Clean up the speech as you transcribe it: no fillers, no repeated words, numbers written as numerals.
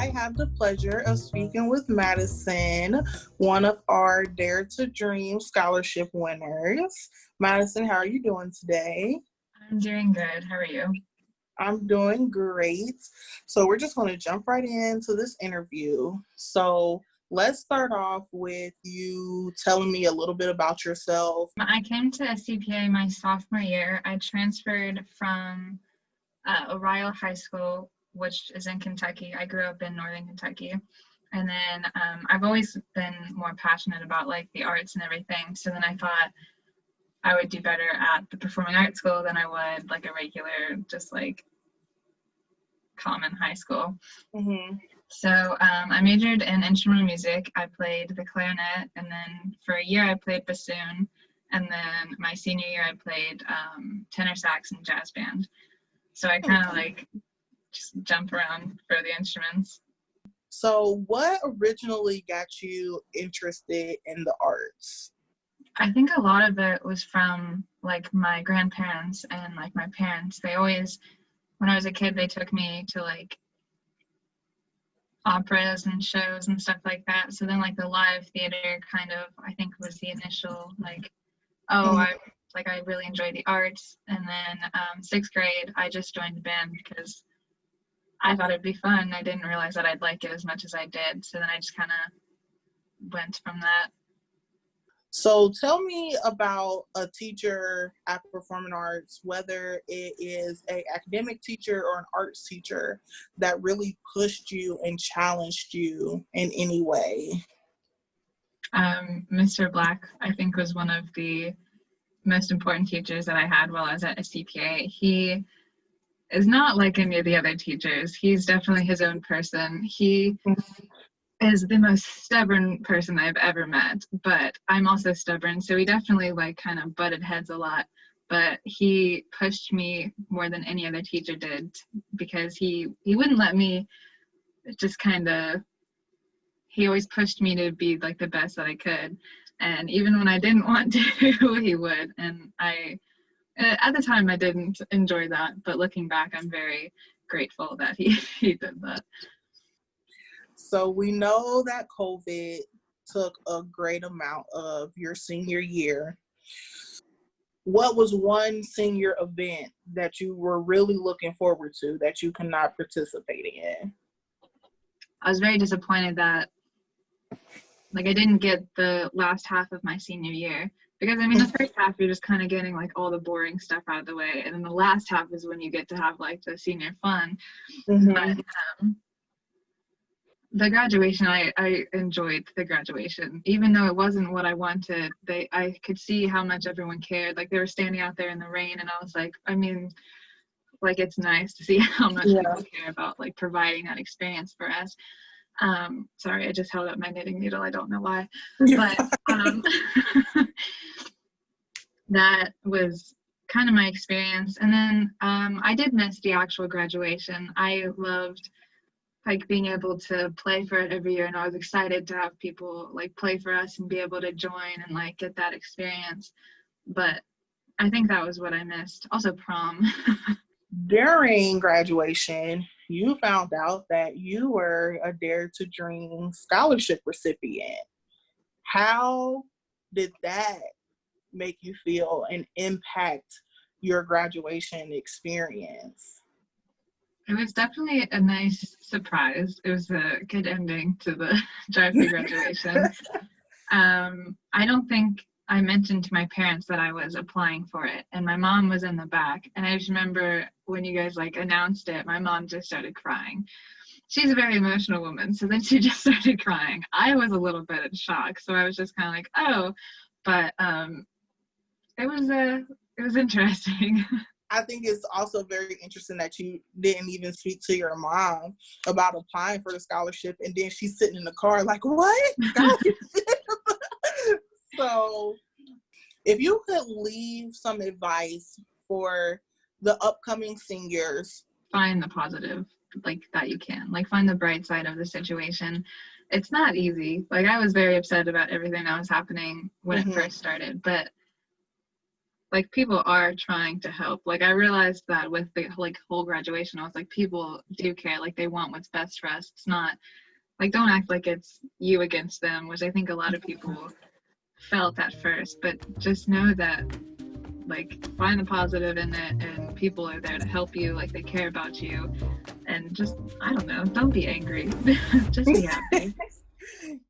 I have the pleasure of speaking with Madison, one of our Dare to Dream scholarship winners. Madison, how are you doing today? I'm doing good. How are you? I'm doing great. So we're just going to jump right into this interview. So let's start off with you telling me a little bit about yourself. I came to CPA my sophomore year. I transferred from Oriole High School, which is in Kentucky. I grew up in Northern Kentucky. And then I've always been more passionate about like the arts and everything. So then I thought I would do better at the performing arts school than I would like a regular, just like common high school. Mm-hmm. So I majored in instrumental music. I played the clarinet, and then for a year I played bassoon. And then my senior year I played tenor sax and jazz band. So I kind of like just jump around for the instruments. So what originally got you interested in the arts? I think a lot of it was from like my grandparents and like my parents. They always, when I was a kid, they took me to like operas and shows and stuff like that. So then like the live theater kind of, I think, was the initial like, I really enjoy the arts. And then sixth grade, I just joined the band because I thought it'd be fun. I didn't realize that I'd like it as much as I did. So then I just kind of went from that. So tell me about a teacher at Performing Arts, whether it is an academic teacher or an arts teacher that really pushed you and challenged you in any way. Mr. Black, I think, was one of the most important teachers that I had while I was at a CPA. He is not like any of the other teachers. He's definitely his own person. He is the most stubborn person I've ever met, but I'm also stubborn, so we definitely like kind of butted heads a lot. But he pushed me more than any other teacher did because he wouldn't let me just kind of, he always pushed me to be like the best that I could. And even when I didn't want to, he would. And at the time I didn't enjoy that, but looking back, I'm very grateful that he did that. So we know that COVID took a great amount of your senior year. What was one senior event that you were really looking forward to that you could not participate in? I was very disappointed that like I didn't get the last half of my senior year, because I mean the first half you're just kind of getting like all the boring stuff out of the way, and then the last half is when you get to have like the senior fun. Mm-hmm. But the graduation, I enjoyed the graduation, even though it wasn't what I wanted. I could see how much everyone cared. Like they were standing out there in the rain, and I was like, I mean, like it's nice to see how much people care about like providing that experience for us. Sorry, I just held up my knitting needle. I don't know why, but that was kind of my experience. And then I did miss the actual graduation. I loved like being able to play for it every year, and I was excited to have people like play for us and be able to join and like get that experience. But I think that was what I missed. Also prom. During graduation, you found out that you were a Dare to Dream scholarship recipient. How did that make you feel and impact your graduation experience? It was definitely a nice surprise. It was a good ending to the drive-through graduation. I don't think I mentioned to my parents that I was applying for it, and my mom was in the back. And I just remember when you guys like announced it, my mom just started crying. She's a very emotional woman, so then she just started crying. I was a little bit in shock, so I was just kind of like, oh, but it was interesting. I think it's also very interesting that you didn't even speak to your mom about applying for the scholarship, and then she's sitting in the car like, what? So if you could leave some advice for the upcoming seniors. Find the positive, like that you can. Like find the bright side of the situation. It's not easy. Like I was very upset about everything that was happening when it first started, but like people are trying to help. Like I realized that with the like whole graduation, I was like, people do care. Like they want what's best for us. It's not like, don't act like it's you against them, which I think a lot of people felt at first. But just know that, like, find the positive in it, and people are there to help you. Like they care about you, and just, I don't know, don't be angry. Just be happy.